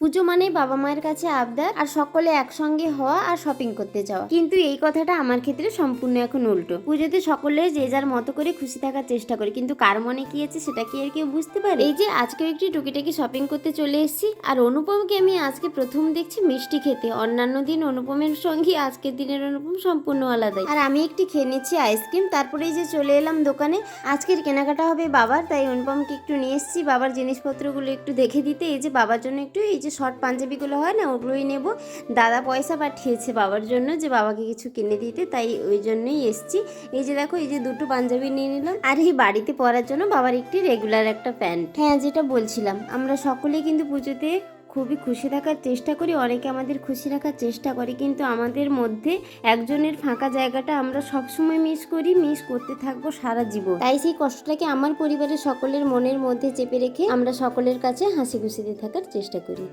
পুজো মানে বাবা মায়ের কাছে আবদার আর সকলে একসঙ্গে হওয়া আর শপিং করতে যাওয়া, কিন্তু এই কথাটা আমার ক্ষেত্রে সম্পূর্ণ এখন উল্টো। পুজোতে সকলে যে যার মতো করে খুশি থাকার চেষ্টা করে, কিন্তু কার মনে কি আছে সেটা কি আর কেউ বুঝতে পারে? এই যে আজকে একটু টুকিটাকি শপিং করতে চলে এসেছি, আর অনুপমকে আমি আজকে প্রথম দেখছি মিষ্টি খেতে। অন্যান্য দিন অনুপমের সঙ্গে আজকের দিনের অনুপম সম্পূর্ণ আলাদাই। আর আমি একটু খেয়ে নিচ্ছি আইসক্রিম, তারপরে এই যে চলে এলাম দোকানে। আজকের কেনাকাটা হবে বাবার, তাই অনুপমকে একটু নিয়ে এসেছি বাবার জিনিসপত্রগুলো একটু দেখে দিতে। এই যে বাবার জন্য একটু এই যে শর্ট পাঞ্জাবিগুলো হয় না, ওগুলোই নেব। দাদা পয়সা পাঠিয়েছে বাবার জন্য যে বাবাকে কিছু কিনে দিতে, তাই ওই জন্যই এসেছি। এই যে দেখো, এই যে দুটো পাঞ্জাবি নিয়ে নিলাম, আর এই বাড়িতে পরার জন্য বাবার একটি রেগুলার একটা প্যান্ট। হ্যাঁ, যেটা বলছিলাম, আমরা সকলেই কিন্তু পুজোতে খুবই খুশি থাকার চেষ্টা করি, অনেকে আমাদের খুশি রাখার চেষ্টা করে, কিন্তু আমাদের মধ্যে একজনের ফাঁকা জায়গাটা আমরা সবসময় মিস করতে থাকবো সারা জীবন। তাই সেই কষ্টটাকে আমার পরিবারের সকলের মনের মধ্যে চেপে রেখে আমরা সকলের কাছে হাসি খুশিতে থাকার চেষ্টা করি।